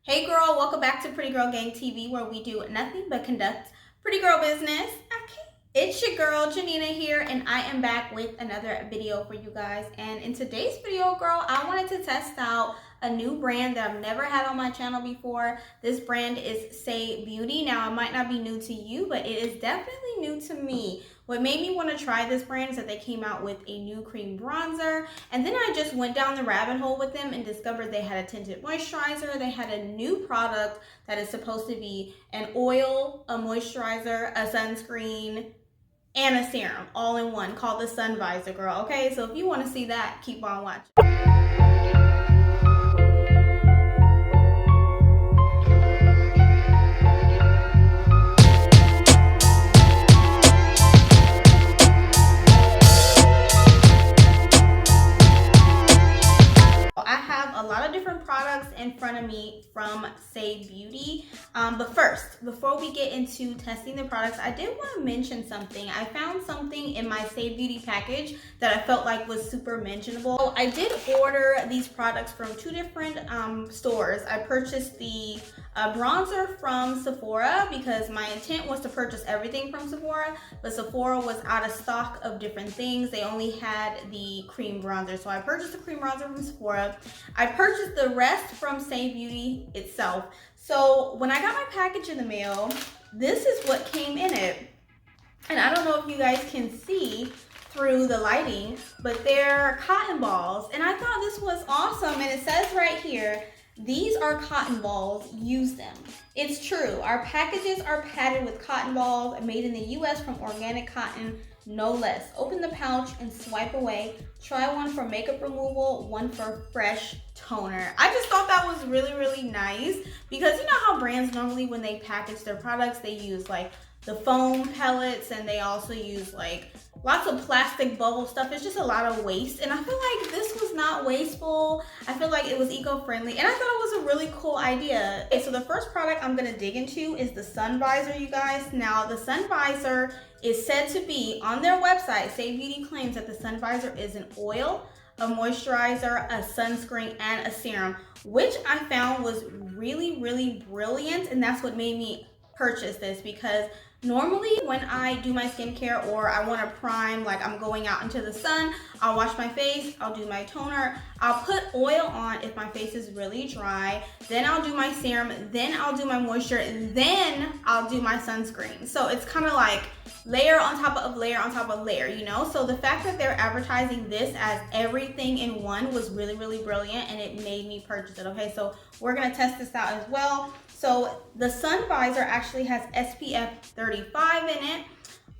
Hey girl, welcome back to Pretty Girl Gang TV, where we do nothing but conduct pretty girl business. Okay. It's your girl Janina here, and I am back with another video for you guys. And in today's video, girl, I wanted to test out a new brand that I've never had on my channel before. This brand is Saie Beauty. Now, it might not be new to you, but it is definitely new to me. What made me want to try this brand is that they came out with a new cream bronzer, and then I just went down the rabbit hole with them and discovered they had a tinted moisturizer. They had a new product that is supposed to be an oil, a moisturizer, a sunscreen, and a serum all in one, called the Sun Visor, girl. Okay, so if you want to see that, keep on watching. Products in front of me from Saie Beauty. But first, before we get into testing the products, I did want to mention something. I found something in my Saie Beauty package that I felt like was super mentionable. So I did order these products from two different stores. I purchased the bronzer from Sephora because my intent was to purchase everything from Sephora, but Sephora was out of stock of different things. They only had the cream bronzer, so I purchased the cream bronzer from Sephora. I purchased the rest from Saie Beauty itself. So when I got my package in the mail, this is what came in it. And I don't know if you guys can see through the lighting, but they're cotton balls. And I thought this was awesome. And it says right here, these are cotton balls, use them. It's true, our packages are padded with cotton balls made in the US from organic cotton, no less. Open the pouch and swipe away. Try one for makeup removal, one for fresh toner. I just thought that was really, really nice because you know how brands normally, when they package their products, they use like the foam pellets, and they also use like lots of plastic bubble stuff. It's just a lot of waste, and I feel like this was not wasteful. I feel like it was eco-friendly, and I thought it was a really cool idea. Okay, so the first product I'm gonna dig into is the Sun Visor, you guys. Now, the Sun Visor is said to be, on their website, Saie Beauty claims that the Sun Visor is an oil, a moisturizer, a sunscreen, and a serum, which I found was really, really brilliant, and that's what made me purchase this, because normally when I do my skincare or I want to prime, like I'm going out into the sun, I'll wash my face, I'll do my toner, I'll put oil on if my face is really dry, then I'll do my serum, then I'll do my moisture, then I'll do my sunscreen. So it's kind of like layer on top of layer on top of layer, you know? So the fact that they're advertising this as everything in one was really, really brilliant, and it made me purchase it. Okay, so we're gonna test this out as well. So the Sun Visor actually has SPF 35 in it.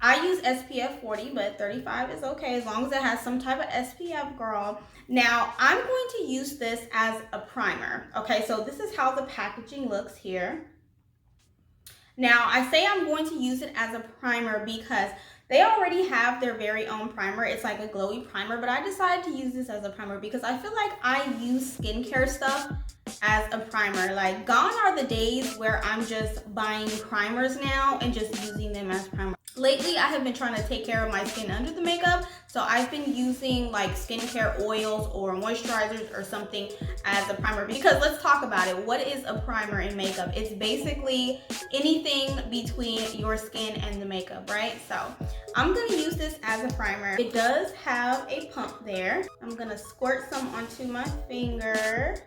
I use SPF 40, but 35 is okay as long as it has some type of SPF, girl. Now, I'm going to use this as a primer. Okay, so this is how the packaging looks here. Now, I say I'm going to use it as a primer because they already have their very own primer. It's like a glowy primer, but I decided to use this as a primer because I feel like I use skincare stuff as a primer. Like, gone are the days where I'm just buying primers now and just using them as primer. Lately, I have been trying to take care of my skin under the makeup, so I've been using like skincare oils or moisturizers or something as a primer. Because let's talk about it. What is a primer in makeup? It's basically anything between your skin and the makeup, right? So I'm gonna use this as a primer. It does have a pump there. I'm gonna squirt some onto my finger.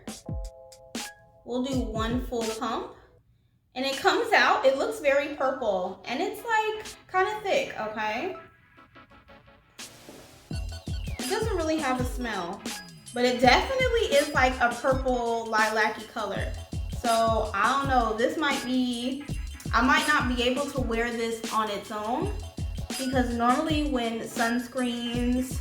We'll do one full pump. And it comes out, it looks very purple, and it's like kind of thick, okay? It doesn't really have a smell, but it definitely is like a purple lilac-y color. So I don't know, this might be, I might not be able to wear this on its own, because normally when sunscreens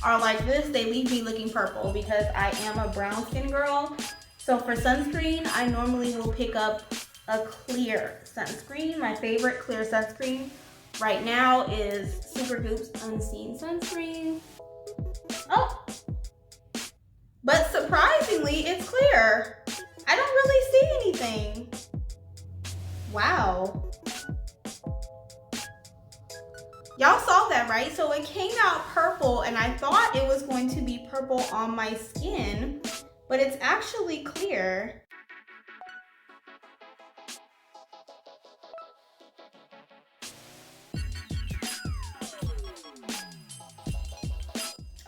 are like this, they leave me looking purple because I am a brown skin girl. So for sunscreen, I normally will pick up a clear sunscreen. My favorite clear sunscreen right now is Supergoop's Unseen Sunscreen. Oh, but surprisingly, it's clear. I don't really see anything. Wow. Y'all saw that, right? So it came out purple, and I thought it was going to be purple on my skin, but it's actually clear.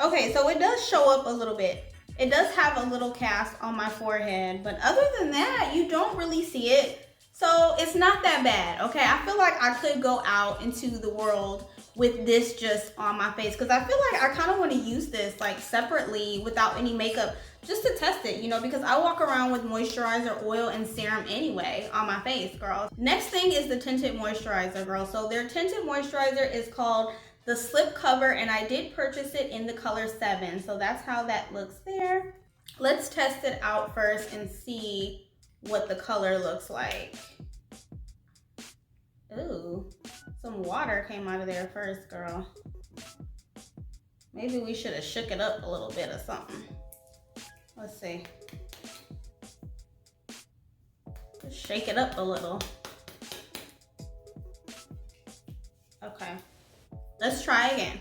Okay, so it does show up a little bit. It does have a little cast on my forehead, but other than that, you don't really see it. So it's not that bad, okay? I feel like I could go out into the world with this just on my face, because I feel like I kind of want to use this like separately without any makeup just to test it, you know, because I walk around with moisturizer, oil, and serum anyway on my face, girl. Next thing is the Tinted Moisturizer, girl. So their Tinted Moisturizer is called the Slip Cover, and I did purchase it in the color 7. So that's how that looks there. Let's test it out first and see what the color looks like. Ooh, some water came out of there first, girl. Maybe we should have shook it up a little bit or something. Let's see. Just shake it up a little. Okay, let's try again.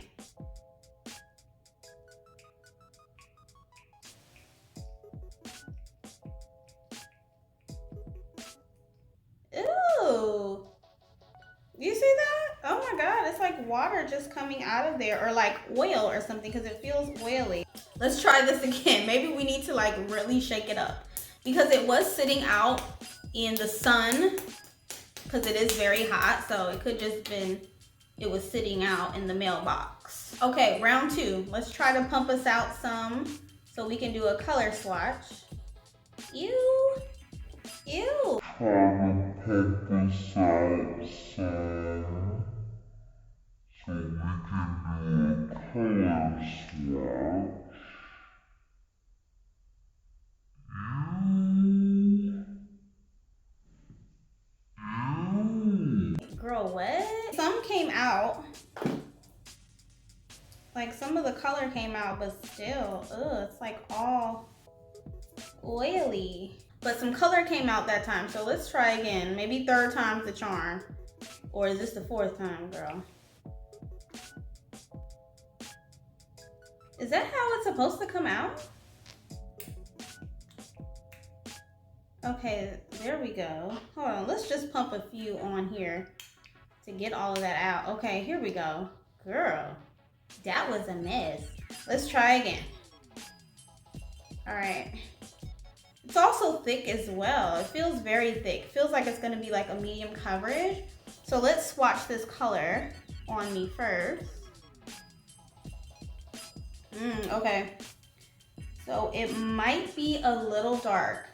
Ooh, you see that? Oh my God, it's like water just coming out of there, or like oil or something, because it feels oily. Let's try this again. Maybe we need to like really shake it up, because it was sitting out in the sun because it is very hot, so it could just been it was sitting out in the mailbox. Okay, round 2. Let's try to pump us out some so we can do a color swatch. Ew. Ew. Trying to pump us out some so we can do a color swatch. Girl, what? Some came out. Like some of the color came out, but still, ugh, it's like all oily. But some color came out that time, so let's try again. Maybe 3rd time's the charm. Or is this the 4th time, girl? Is that how it's supposed to come out? Okay, there we go. Hold on, let's just pump a few on here to get all of that out. Okay, here we go. Girl, that was a mess. Let's try again. All right. It's also thick as well. It feels very thick. It feels like it's gonna be like a medium coverage. So let's swatch this color on me first. Okay. So it might be a little dark.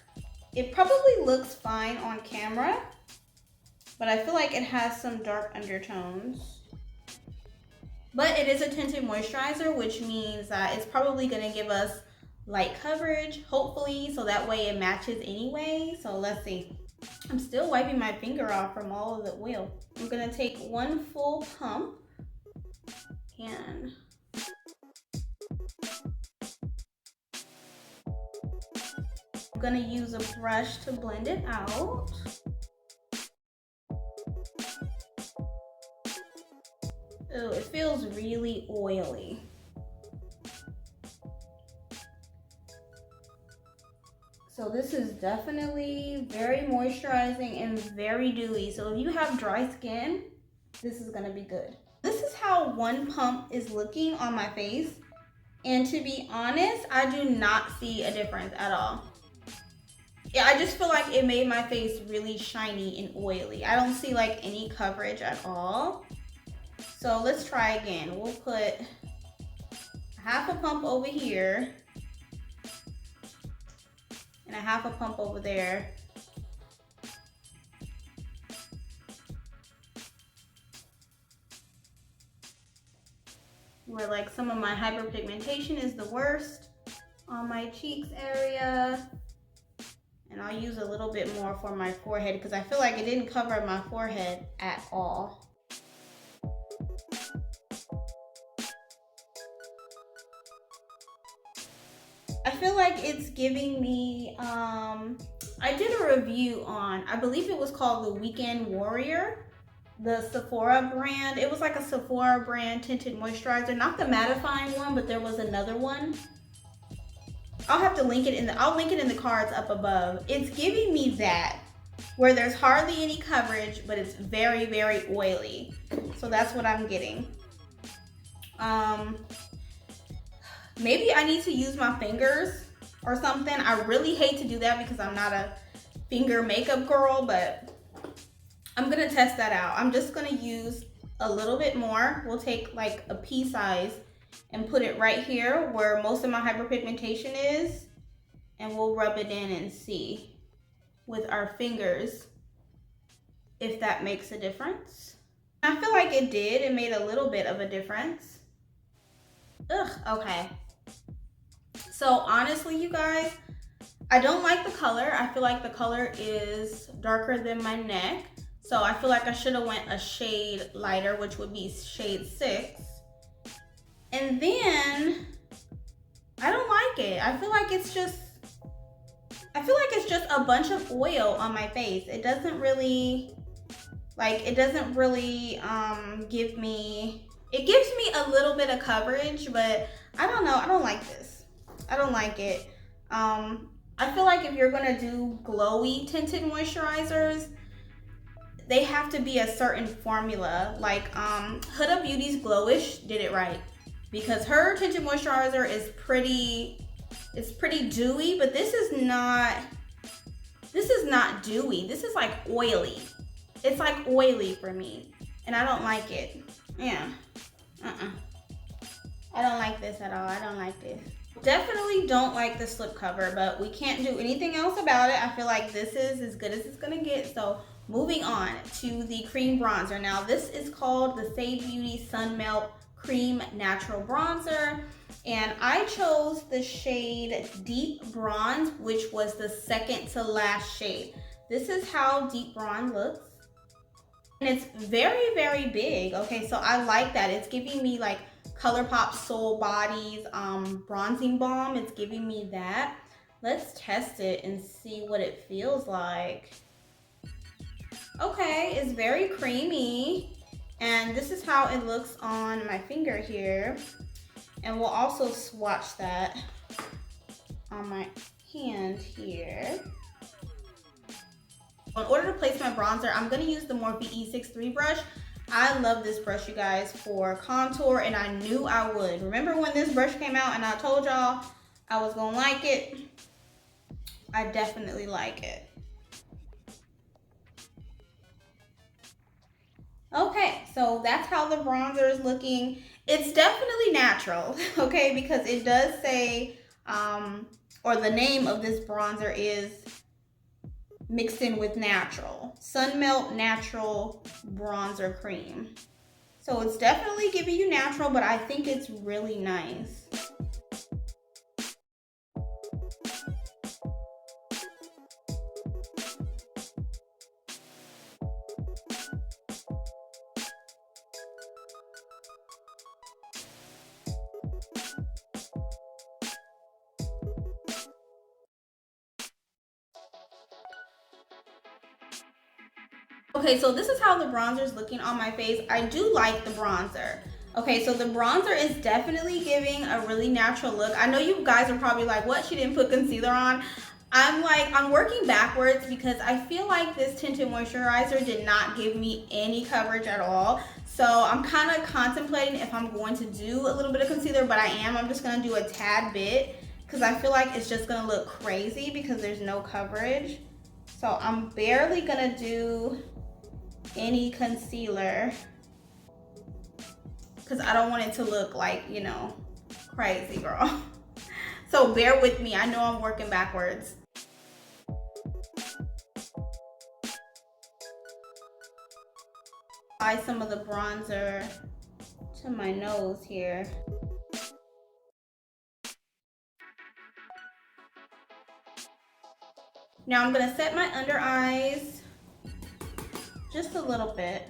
It probably looks fine on camera, but I feel like it has some dark undertones. But it is a tinted moisturizer, which means that it's probably gonna give us light coverage, hopefully, so that way it matches anyway. So let's see. I'm still wiping my finger off from all of the oil. I'm gonna take 1 full pump and I'm gonna use a brush to blend it out. Ooh, it feels really oily. So this is definitely very moisturizing and very dewy. So if you have dry skin, this is gonna be good. This is how 1 pump is looking on my face. And to be honest, I do not see a difference at all. Yeah, I just feel like it made my face really shiny and oily. I don't see like any coverage at all. So let's try again. We'll put 1/2 pump over here and 1/2 pump over there. Where like some of my hyperpigmentation is the worst on my cheeks area. And I'll use a little bit more for my forehead because I feel like it didn't cover my forehead at all. I feel like it's giving me, I did a review on, I believe it was called the Weekend Warrior, the Sephora brand. It was like a Sephora brand tinted moisturizer, not the mattifying one, but there was another one. I'll have to link it in I'll link it in the cards up above. It's giving me that, where there's hardly any coverage, but it's very, very oily. So that's what I'm getting. Maybe I need to use my fingers or something. I really hate to do that because I'm not a finger makeup girl, but I'm gonna test that out. I'm just gonna use a little bit more. We'll take like a pea size and put it right here where most of my hyperpigmentation is, and we'll rub it in and see with our fingers if that makes a difference. I feel like it did. It made a little bit of a difference. Ugh, okay. So honestly, you guys, I don't like the color. I feel like the color is darker than my neck. So I feel like I should have went a shade lighter, which would be shade 6. And then I don't like it. I feel like it's just a bunch of oil on my face. It doesn't really give me, it gives me a little bit of coverage, but I don't know. I don't like this. I don't like it. I feel like if you're gonna do glowy tinted moisturizers, they have to be a certain formula. Like Huda Beauty's Glowish did it right, because her tinted moisturizer is pretty dewy, but this is not dewy. This is like oily. It's like oily for me, and I don't like it. Yeah, I don't like this at all. I don't like this. Definitely don't like the slip cover, but we can't do anything else about it. I feel like this is as good as it's gonna get. So moving on to the cream bronzer. Now this is called the Saie Beauty Sun Melt Cream Natural Bronzer, and I chose the shade Deep Bronze, which was the second to last shade. This is how Deep Bronze looks, and it's very, very big. Okay, so I like that. It's giving me like ColourPop Soul Body's bronzing balm. It's giving me that. Let's test it and see what it feels like. Okay, it's very creamy, and this is how it looks on my finger here. And we'll also swatch that on my hand here. In order to place my bronzer, I'm gonna use the Morphe E63 brush. I love this brush, you guys, for contour, and I knew I would. Remember when this brush came out and I told y'all I was gonna like it? I definitely like it. Okay, so that's how the bronzer is looking. It's definitely natural, okay, because it does say, or the name of this bronzer is mixed in with natural. Sun Melt Natural Bronzer Cream. So it's definitely giving you natural, but I think it's really nice. Okay, so this is how the bronzer is looking on my face. I do like the bronzer. Okay, so the bronzer is definitely giving a really natural look. I know you guys are probably like, what? She didn't put concealer on. I'm working backwards because I feel like this tinted moisturizer did not give me any coverage at all. So I'm kind of contemplating if I'm going to do a little bit of concealer, but I'm just gonna do a tad bit because I feel like it's just gonna look crazy because there's no coverage. So I'm barely gonna do any concealer because I don't want it to look like, you know, crazy, girl. So bear with me. I know I'm working backwards. Apply some of the bronzer to my nose here. Now I'm gonna set my under eyes just a little bit.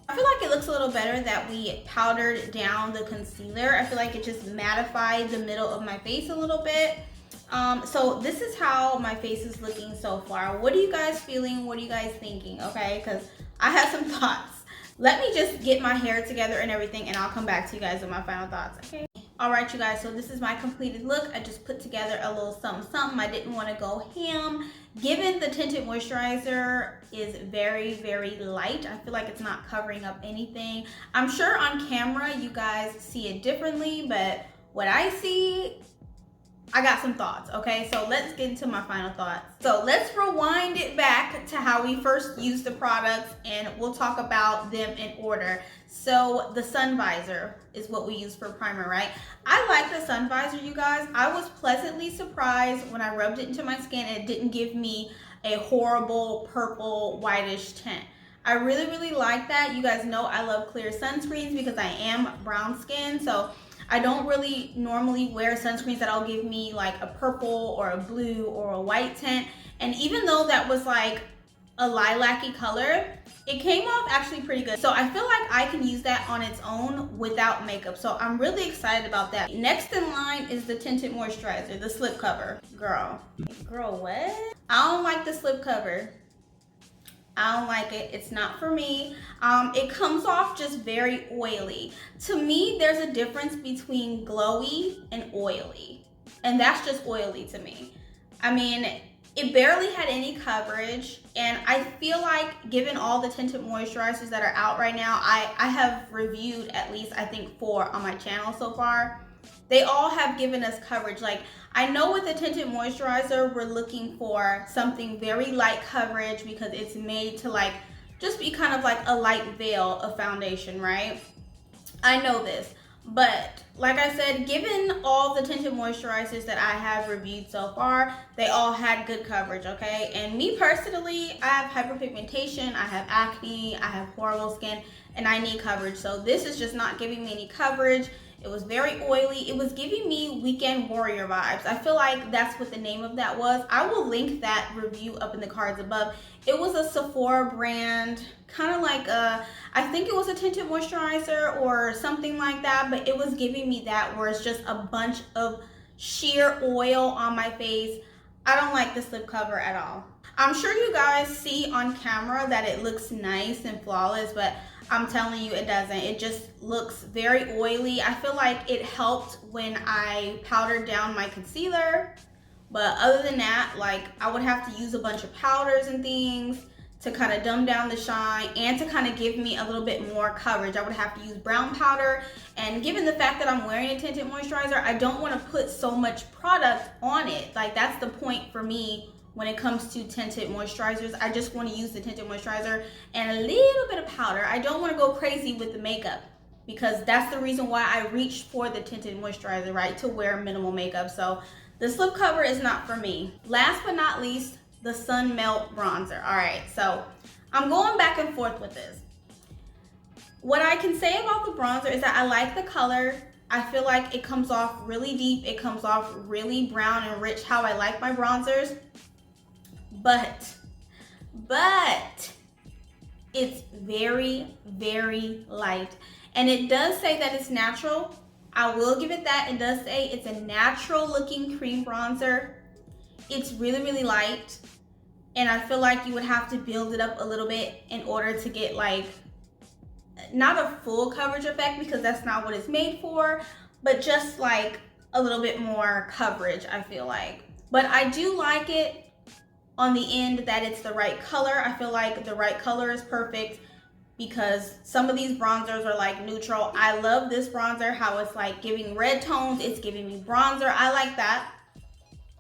I feel like it looks a little better that we powdered down the concealer. I feel like it just mattified the middle of my face a little bit. So this is how my face is looking so far. What are you guys feeling? What are you guys thinking? Okay, because I have some thoughts. Let me just get my hair together and everything, and I'll come back to you guys with my final thoughts, okay? All right, you guys, so this is my completed look. I just put together a little something something. I didn't want to go ham. Given the tinted moisturizer is very, very light, I feel like it's not covering up anything. I'm sure on camera you guys see it differently, but what I see, I got some thoughts, okay? So let's get into my final thoughts. So let's rewind it back to how we first used the products, and we'll talk about them in order. So the sun visor is what we use for primer, right? I like the sun visor, you guys. I was pleasantly surprised when I rubbed it into my skin and it didn't give me a horrible purple whitish tint. I really, really like that. You guys know I love clear sunscreens because I am brown skin, so I don't really normally wear sunscreens that'll give me like a purple or a blue or a white tint. And even though that was like a lilac-y color, it came off actually pretty good. So I feel like I can use that on its own without makeup. So I'm really excited about that. Next in line is the Tinted Moisturizer, the slip cover. Girl, what? I don't like the slip cover. I don't like it. It's not for me. It comes off just very oily. To me, there's a difference between glowy and oily. And that's just oily to me. I mean, it barely had any coverage. And I feel like given all the tinted moisturizers that are out right now, I have reviewed at least, I think, 4 on my channel so far. They all have given us coverage. Like, I know with the tinted moisturizer, we're looking for something very light coverage because it's made to like just be kind of like a light veil of foundation, right? I know this, but like I said, given all the tinted moisturizers that I have reviewed so far, they all had good coverage, okay? And me personally, I have hyperpigmentation, I have acne, I have horrible skin, and I need coverage. So this is just not giving me any coverage. It was very oily. It was giving me Weekend Warrior vibes. I feel like that's what the name of that was. I will link that review up in the cards above. It was a Sephora brand, kind of like I think it was a tinted moisturizer or something like that, but it was giving me that where it's just a bunch of sheer oil on my face. I don't like the slip cover at all. I'm sure you guys see on camera that it looks nice and flawless, but I'm telling you it doesn't. It just looks very oily. I feel like it helped when I powdered down my concealer, but other than that, like, I would have to use a bunch of powders and things to kind of dumb down the shine and to kind of give me a little bit more coverage. I would have to use brown powder, and given the fact that I'm wearing a tinted moisturizer, I don't want to put so much product on it. Like, that's the point for me. When it comes to tinted moisturizers, I just want to use the tinted moisturizer and a little bit of powder. I don't want to go crazy with the makeup because that's the reason why I reached for the tinted moisturizer, right? To wear minimal makeup. So the slip cover is not for me. Last but not least, the Sun Melt Bronzer. All right, so I'm going back and forth with this. What I can say about the bronzer is that I like the color. I feel like it comes off really deep. It comes off really brown and rich, how I like my bronzers. But it's very, very light. And it does say that it's natural. I will give it that. It does say it's a natural looking cream bronzer. It's really, really light. And I feel like you would have to build it up a little bit in order to get like, not a full coverage effect because that's not what it's made for, but just like a little bit more coverage, I feel like. But I do like it on the end that it's the right color. I feel like the right color is perfect because some of these bronzers are like neutral. I love this bronzer, how it's like giving red tones. It's giving me bronzer. I like that.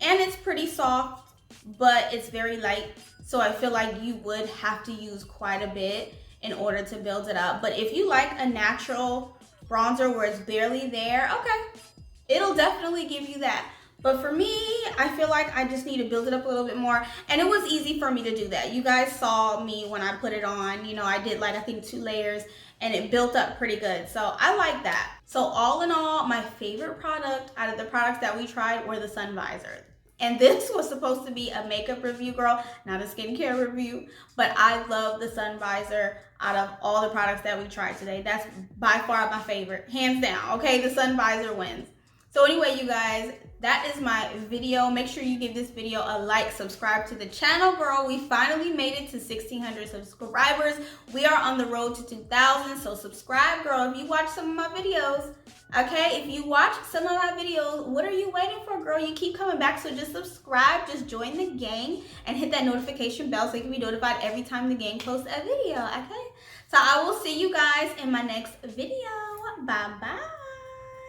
And it's pretty soft, but it's very light. So I feel like you would have to use quite a bit in order to build it up. But if you like a natural bronzer where it's barely there, okay, it'll definitely give you that. But for me, I feel like I just need to build it up a little bit more. And it was easy for me to do that. You guys saw me when I put it on. You know, I did like, I think 2 layers and it built up pretty good. So I like that. So all in all, my favorite product out of the products that we tried were the sun visors. And this was supposed to be a makeup review, girl, not a skincare review. But I love the sun visor out of all the products that we tried today. That's by far my favorite, hands down. Okay, the sun visor wins. So anyway, you guys, that is my video. Make sure you give this video a like, subscribe to the channel, girl. We finally made it to 1,600 subscribers. We are on the road to 2,000, so subscribe, girl. If you watch some of my videos, Okay, if you watch some of my videos, what are you waiting for, girl? You keep coming back, so just subscribe, just join the gang, and hit that notification bell so you can be notified every time the gang posts a video, okay? So I will see you guys in my next video. Bye-bye.